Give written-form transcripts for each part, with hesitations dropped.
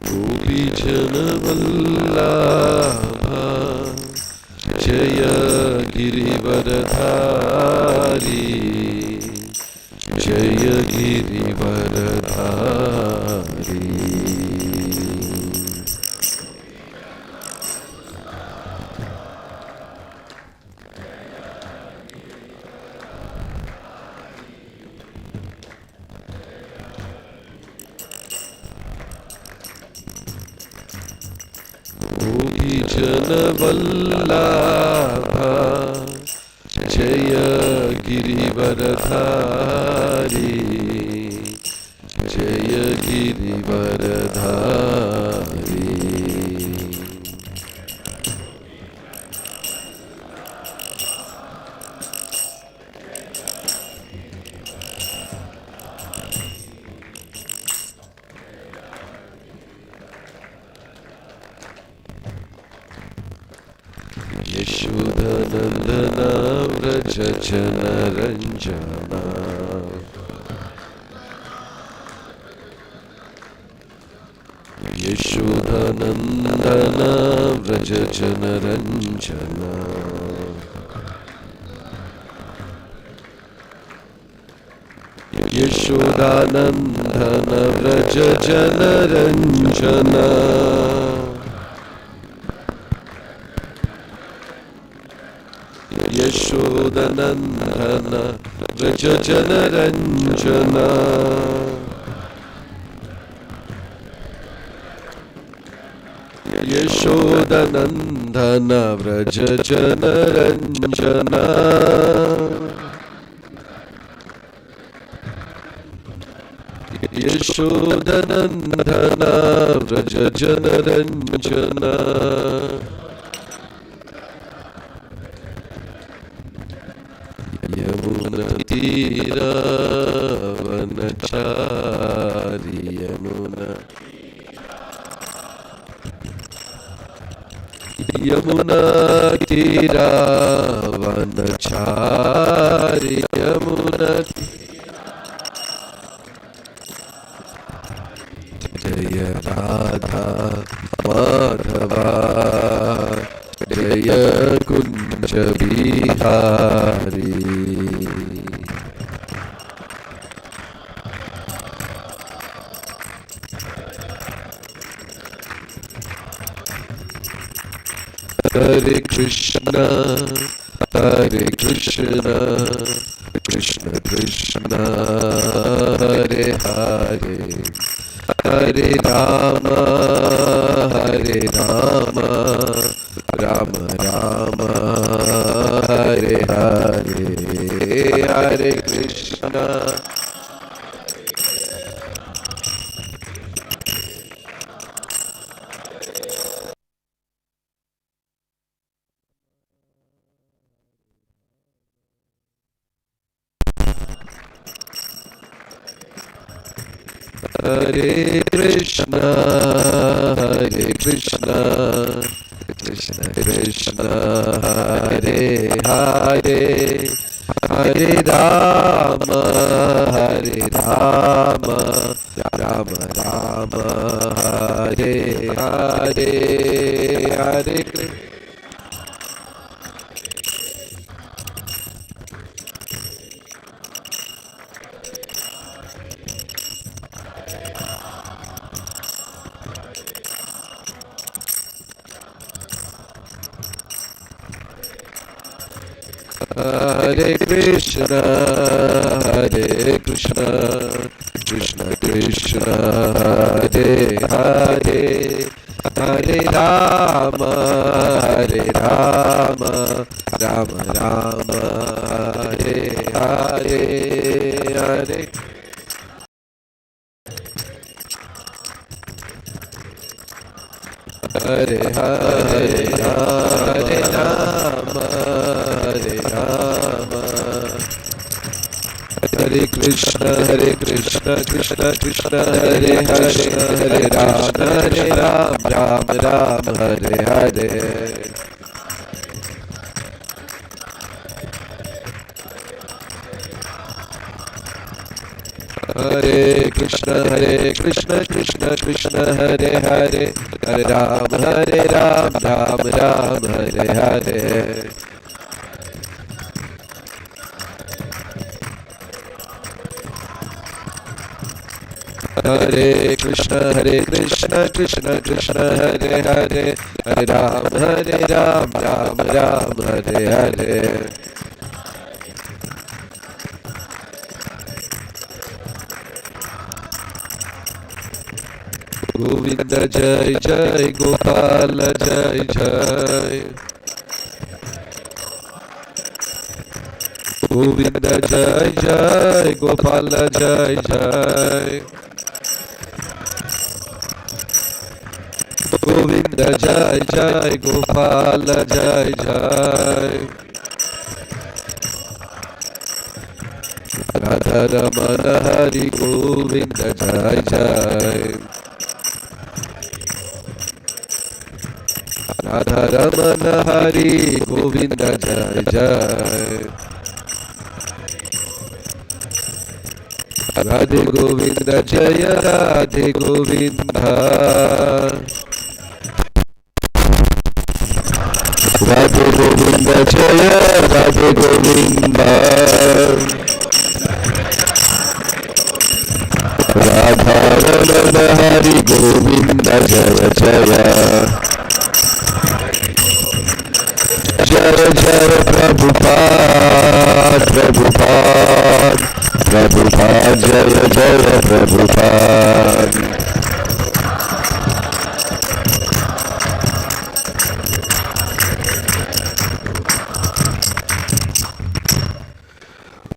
गोपीजनवल्लभा Jai Girivardhari Jai Girivardhari. गोपीजनवल्लभा Jai Girivardhari Jai Girivardhari. यशोधनन्दना Vraj जनरञ्जना यशोधनन्दना Vraj जनरञ्जना Yashodanandan Vraj जनरञ्जना यशोदनन्दन Vraj जनरञ्जना यशोदनन्दन Vraj जनरञ्जना यशोदनन्दन Vraj जनरञ्जना यमुनातीरावनचारि यमुनातीरावनचारि Jai Radha Madhava Jai Kunj Bihari. Hare Krishna Hare Krishna Krishna Krishna Hare Hare Hare Rama Hare Rama Rama Rama Hare Hare Hare Krishna Hare Krishna Krishna Krishna Hare Hare Hare Rama Rama Rama Hare Hare Hare Krishna Hare Krishna Krishna Krishna Hare Hare Hare Rama Rama Rama Hare Hare Hare Hare Hare Hare Rama Hare Krishna Krishna Krishna Hare Hare Hare Rama Rama Hare Hare Hare Krishna, Krishna Krishna, Hare Hare, Hare Ram, Ram Ram, Hare Hare. Hare Krishna, Krishna Krishna, Hare Hare, Hare Ram, Ram Ram, Hare Hare. Govinda Jai Jai, Gopala Jai Jai. Govinda Jai Jai, Gopala Jai Jai. Govinda Jai Jai, Gopala Jai Jai. Radha Ramana Hari Govinda Jai Jai. Radha Ramana Hari Govinda Jai Jai. Radhe Govinda Jaya Radhe Govinda. Radhe Govinda Jaya Radhe Govinda. Radha Ramana Hari Govinda Jaya Jaya. Jaya Jaya Prabhupada, Prabhupada, Prabhupada, Jaya Jaya Prabhupada.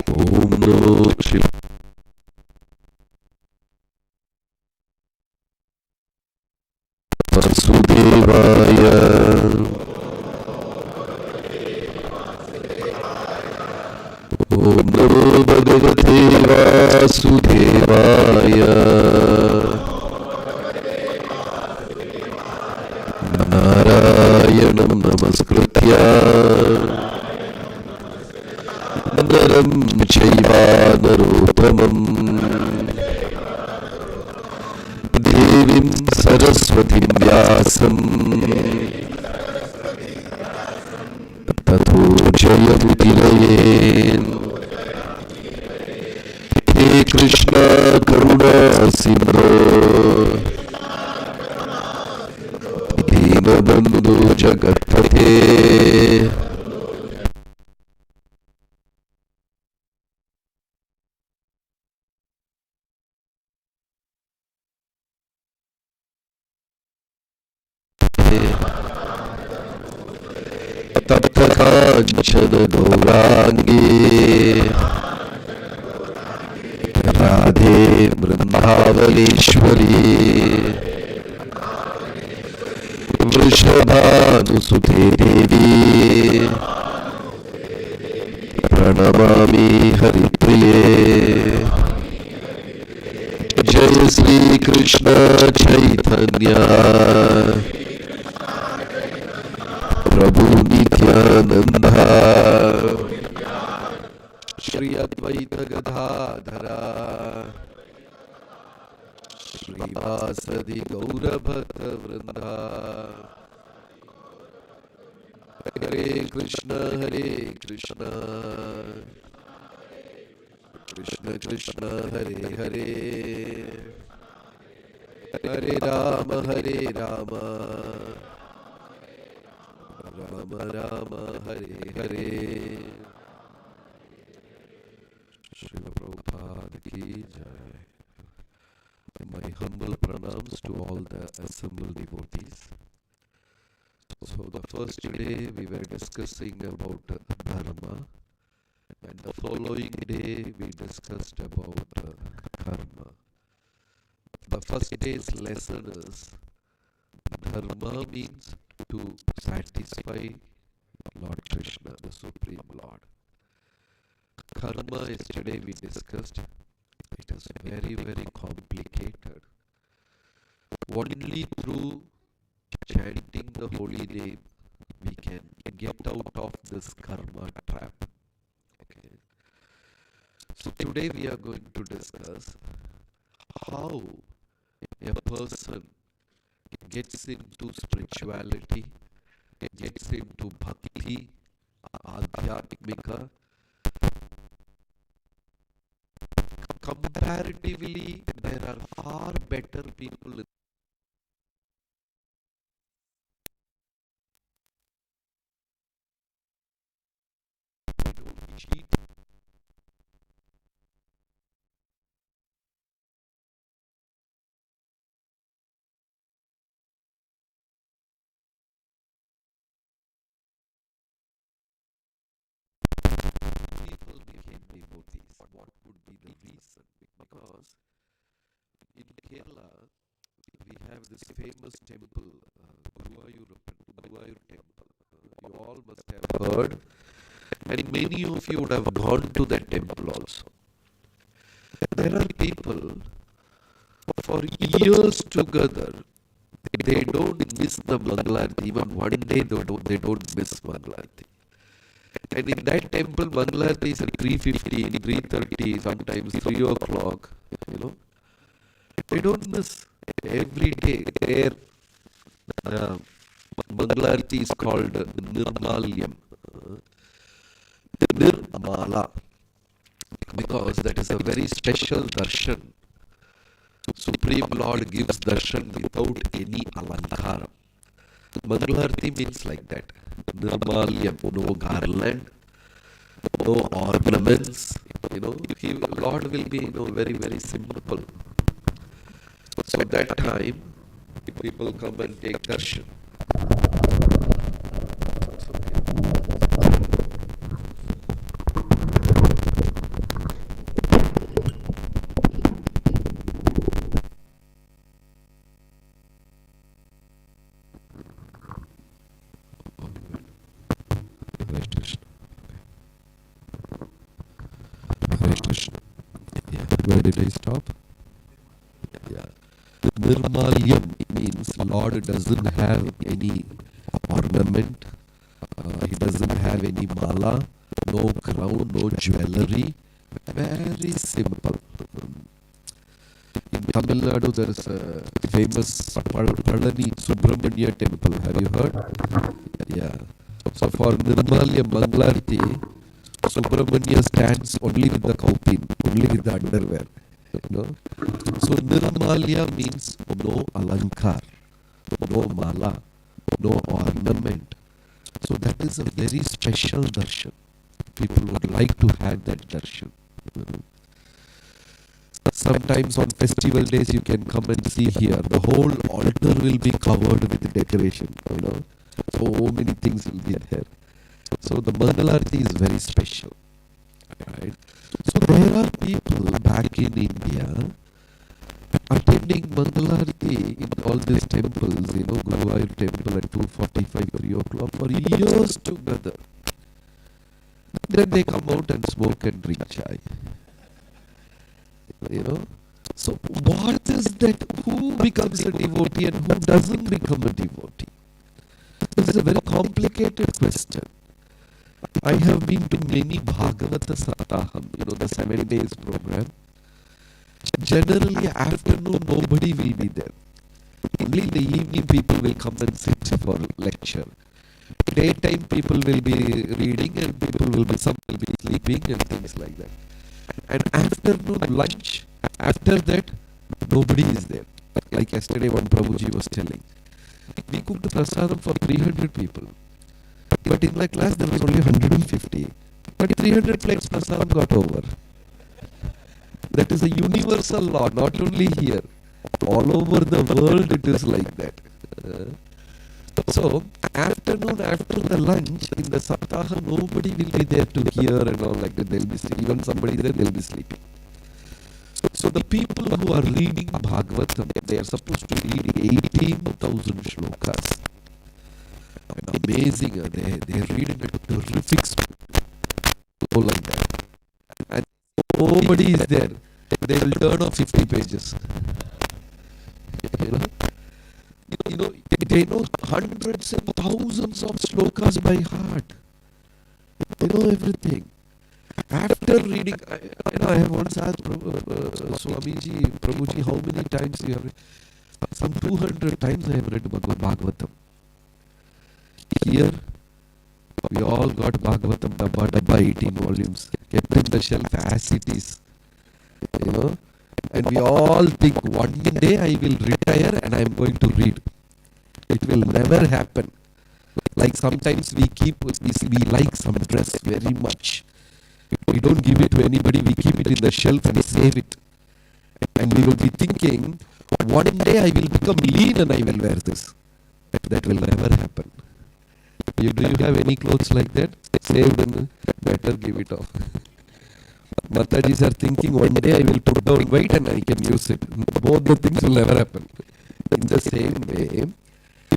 Om Namo Shivaya. Vasudevaya. Om Namo Bhagavate Vasudevaya. Narayanam Namaskritya Naram Chaiva Narottamam Devim Saraswatim Vyasam Tato Jayamutirayen. He Krishna Karuna Sindhu Dinabandhu Jagatpate. Tapta Kanchana Gaurangi Radhe Vrindavaneshwari Vrishabhanusute Devi Pranamami Haripriye. Jai Sri Krishna Chaitanya Prabhu Nityananda Shri Advaita Gadadhara Shri Vasadi Gaura Bhakta Vrinda. Hare Krishna, Krishna Krishna, Hare Hare, Hare Rama, Rama Rama, Hare Hare. Srila Prabhupada ki jai. My humble pranams to all the assembled devotees. So the first day we were discussing about dharma, and the following day we discussed about karma. The first day's lesson is dharma means to satisfy Lord Krishna, the Supreme Lord. Karma, yesterday we discussed, it is very, very complicated. Only through chanting the holy name we can get out of this karma trap. Okay. So today we are going to discuss how a person gets into spirituality, gets into bhakti, adhyatmika. Comparatively, there are far better people in they don't cheat. People became devotees. What could be the reason? Because in Kerala, we have this famous temple, Guruvayur temple. You all must have heard, and many of you would have gone to that temple also. There are people for years together, they don't miss the Mangalarti. Even one day they don't miss Mangalarti. And in that temple, Mangalarti is at 3:15, 3:30, sometimes 3 o'clock. You know, they don't miss every day. Their Mangalarti is called Nirmalyam, Nirmala, because that is a very special darshan. Supreme Lord gives darshan without any alankara. Mangalarti means like that. Nirmalyam, no garland, no ornaments. Lord will be, very, very simple. So that time, people come and take darshan. Where did I stop? Yeah. Nirmalyam means Lord doesn't have any ornament. He doesn't have any mala, no crown, no jewelry. Very simple. In Tamil Nadu, there is a famous Palani Subramanya temple. Have you heard? Yeah. So for Nirmalyam Mangalarti, Subramanya stands only with the kaupin, only with the underwear. So Nirmalya means no alankar, no mala, no ornament. So that is a very special darshan. People would like to have that darshan. Sometimes on festival days you can come and see here. The whole altar will be covered with decoration. So many things will be there. So the Mangalarti is very special. Right? So there are people back in India attending Mangalarti in all these temples, Guruvayur temple at 2:45, 3 o'clock for years together. Then they come out and smoke and drink chai. So what is that? Who becomes a devotee and who doesn't become a devotee? This is a very complicated question. I have been to many Bhagavata Saptaham, the 7 days program. Generally, afternoon, nobody will be there. Only in the evening, people will come and sit for lecture. Daytime, people will be reading and some will be sleeping and things like that. And afternoon lunch, after that, nobody is there. Like yesterday, one Prabhuji was telling. We cooked prasadam for 300 people. But in my class, there was only 150. But 300 plates prasadam got over. That is a universal law, not only here. All over the world, it is like that. So, afternoon, after the lunch, in the Saptaha, nobody will be there to hear and all like that. They'll be even somebody there, they'll be sleeping. So the people who are reading Bhagavatam, they are supposed to read 18,000 shlokas. Amazing, they read in a terrific speed. So like that. And nobody is there. They will turn off 50 pages. They know hundreds and thousands of slokas by heart. They know everything. After reading, I have once asked Swamiji, Prabhuji, how many times you have read? Some 200 times I have read Bhagavatam. Here, we all got Bhagavatam, dabba, 18 volumes, kept in the shelf as it is. You know, and we all think one day I will retire and I am going to read. It will never happen. Like sometimes we like some dress very much. We don't give it to anybody, we keep it in the shelf and save it. And we will be thinking, one day I will become lean and I will wear this. That will never happen. Do you have any clothes like that? Saved and better give it off. Matajis are thinking one day I will put down weight and I can use it. Both the things will never happen. In the same way,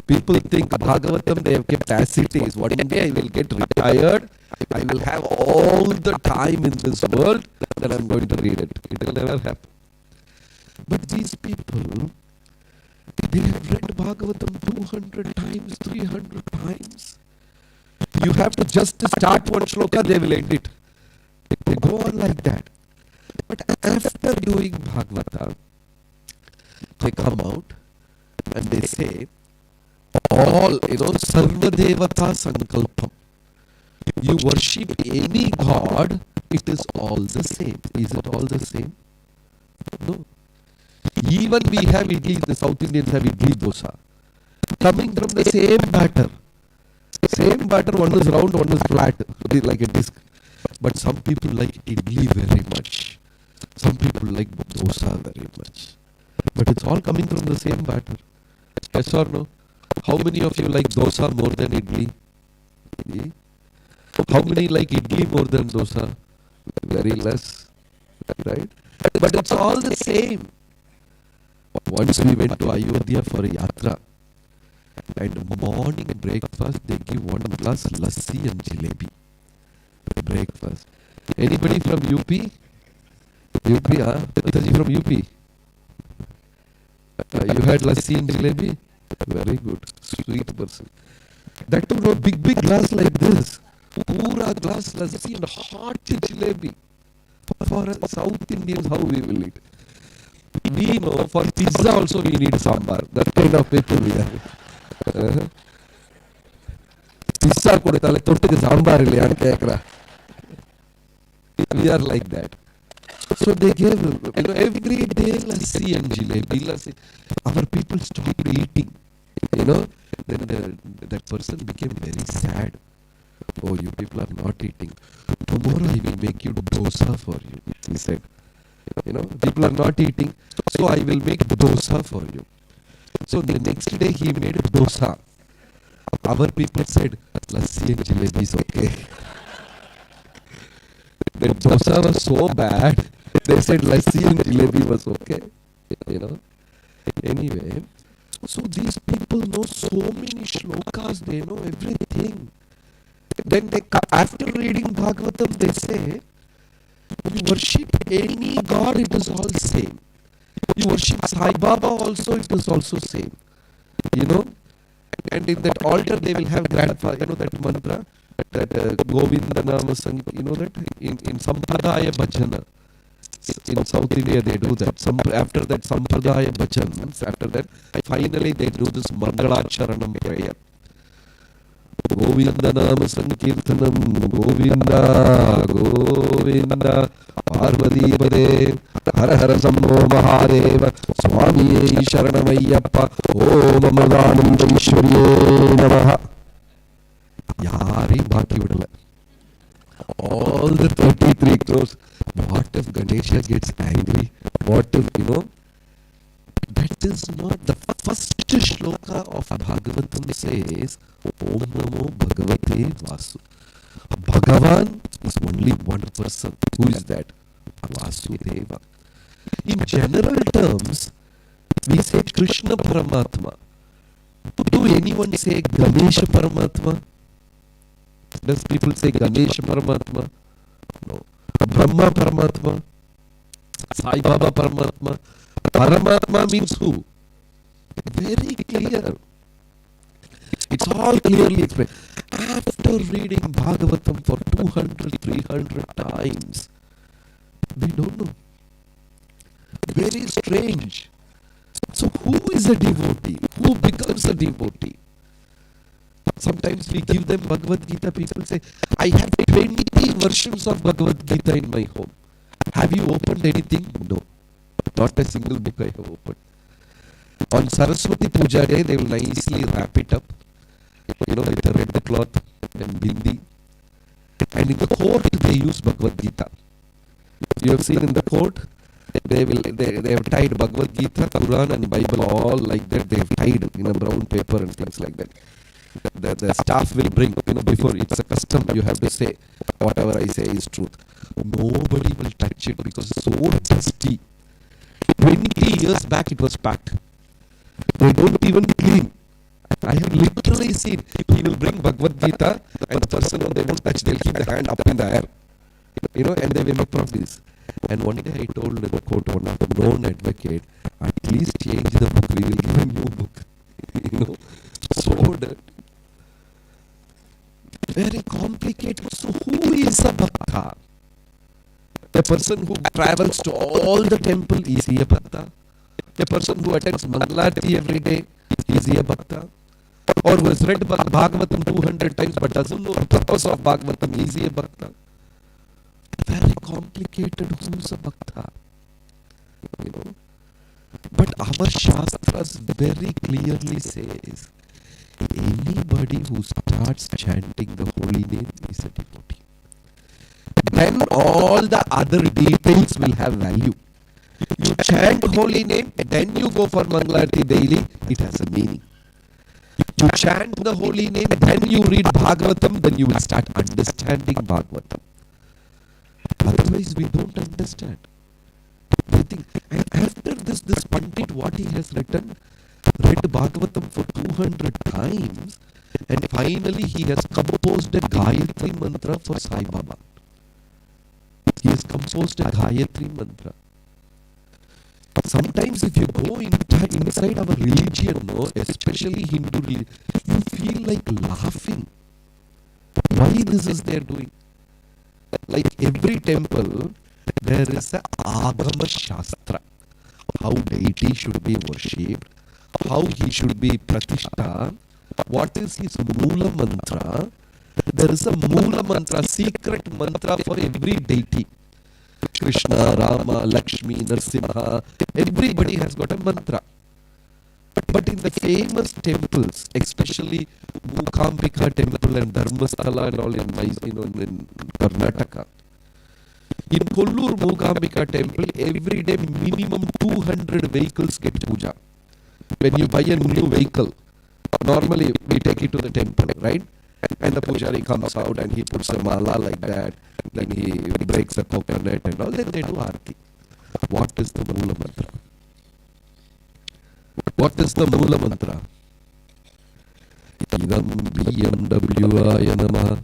people think Bhagavatam they have kept as it is. One day I will get retired. I will have all the time in this world. Then I am going to read it. It will never happen. But these people, they have read Bhagavatam 200 times, 300 times. You have to just start one shloka, they will end it. They go on like that. But after doing Bhagavata, they come out and they say, all, Sarva Devata Sankalpam. You worship any god, it is all the same. Is it all the same? No. Even we have idli, the South Indians have idli dosa. Coming from the same batter. Same batter, one is round, one is flat, like a disc. But some people like idli very much. Some people like dosa very much. But it's all coming from the same batter. Yes or no? How many of you like dosa more than idli? How many like idli more than dosa? Very less. Right? But it's all the same. Once we went to Ayodhya for a yatra, and morning breakfast they give one glass lassi and jalebi. Breakfast. Anybody from UP? UP, huh? Mataji from UP? You had lassi and jalebi? Very good. Sweet person. That too, no big glass like this. Pura glass lassi and hot jalebi. For South Indians, how we will eat? We know for pizza also we need sambar. That kind of people we are. Pizza kodutale tottike sambar illaya anu kekra. We are like that. So they gave every day lassi and jalebi. Lassi. Our people stopped eating. Then that person became very sad. Oh, you people are not eating. Tomorrow I will make you dosa for you, he said. People are not eating, so I will make dosa for you. So the next day he made dosa. Our people said, lassi and jalebi is okay. The dosa was so bad, they said lassi and jalebi was okay. Anyway, so these people know so many shlokas, they know everything. Then after reading Bhagavatam, they say, you worship any god, it is all same. You worship Sai Baba also, it is also same. And in that altar they will have grandfather, that mantra, that Govinda Nama Sang, that in Sampradaya Bhajana. In South India they do that. After that Sampradaya Bhajans, after that finally they do this Mangalacharanam prayer. Govinda Nama Sankirtanam, Govinda, Govinda, Parvati Pade, Hara Hara Sammo Mahadeva, Swami Sharanamayappa, Om Amadananda Ishwarye Namaha. Yari Baki Vidala. All the 33 crores. What if Ganesha gets angry? What if, that is not the first shloka of Bhagavatam says, Om Namo Bhagavate Vasu. Bhagavan is only one person. Who is that? Vasudeva. In general terms, we say Krishna Paramatma. Do anyone say Ganesha Paramatma? Does people say Ganesha Paramatma? No. Brahma Paramatma? Sai Baba Paramatma? Paramatma means who? Very clear. It's all clearly explained. After reading Bhagavatam for 200, 300 times, We don't know. Very strange. So who is a devotee? Who becomes a devotee? Sometimes we give them Bhagavad Gita. People say, I have 20 versions of Bhagavad Gita in my home. Have you opened anything? No. Not a single book I have opened. On Saraswati Puja Day, they will nicely wrap it up, with a red cloth and bindi. And in the court, they use Bhagavad Gita. You have seen in the court, they have tied Bhagavad Gita, Quran and Bible all like that. They have tied in a brown paper and things like that. The staff will bring, before it's a custom, you have to say, whatever I say is truth. Nobody will touch it because it's so dusty. 20 years back it was packed. They don't even clean. I have literally seen, he will bring Bhagavad Gita and the person they won't touch, they'll keep the hand up in the air. And they will make profits. And one day I told the court, one of the known advocate, at least change the book, we will give a new book. So dirty. Very complicated. So who is a bhakta? The person who travels to all the temple, is he a bhakta? The person who attends Mangalarti every day, is he a bhakta? Or who has read Bhagavatam 200 times but doesn't know the purpose of Bhagavatam, is he a bhakta? Very complicated. Who is a bhakta? But our Shastras very clearly says, anybody who starts chanting the holy name is a devotee. Then all the other details will have value. You chant holy name, then you go for Mangalarti daily, it has a meaning. You chant the holy name, then you read Bhagavatam, then you will start understanding Bhagavatam. Otherwise we don't understand. We think, and after this Pandit, what he has written, read Bhagavatam for 200 times, and finally he has composed a Gayatri mantra for Sai Baba. He has composed a Gayatri mantra. Sometimes if you go inside our religion, especially Hindu religion, you feel like laughing. Why this is they are doing? Like every temple, there is a Agama Shastra. How deity should be worshipped, how he should be Pratishtha, what is his Mula Mantra. There is a Mula Mantra, secret mantra for every deity. Krishna, Rama, Lakshmi, Narasimha, everybody has got a mantra. But in the famous temples, especially Mookambika temple and Dharmasthala and all in Karnataka, in Kollur Mookambika temple, every day minimum 200 vehicles get puja. When you buy a new vehicle, normally we take it to the temple, right? And the pujari comes out and he puts a mala like that, then he breaks a coconut and all, then they do arti. What is the Mula Mantra? What is the Mula Mantra? Idam BMW Namaha,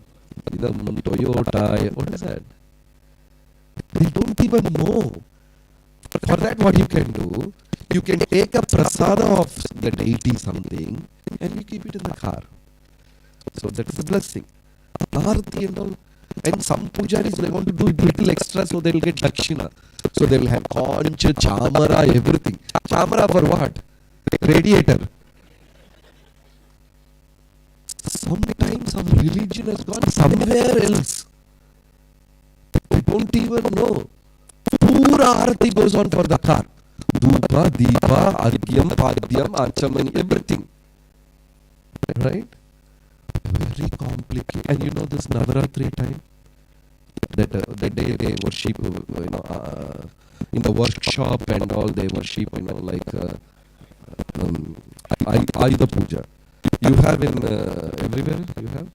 Idam Toyota. What is that? They don't even know. For that, what you can do, you can take a prasada of the deity something and you keep it in the car. So that is a blessing. Arati and all. And some pujaris, they want to do a little extra, so they will get dakshina. So they will have conch, chamara, everything. Chamara for what? Radiator. Sometimes some religion has gone somewhere else. They don't even know. Pura arati goes on for the car. Dhupa, Deepa, Argyam, Padyam, Archamani, everything. Right? Very complicated. And you know this Navaratri time? That the day they worship, in the workshop and all, they worship, like Ayuda Puja. You have in everywhere, you have?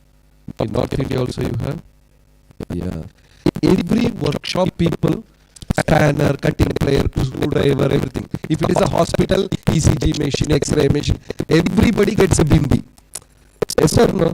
In North India also you have? Yeah. Every workshop people, scanner, cutting player, screwdriver, everything. If it is a hospital, ECG machine, X-ray machine, everybody gets a bimbi. Yes or no?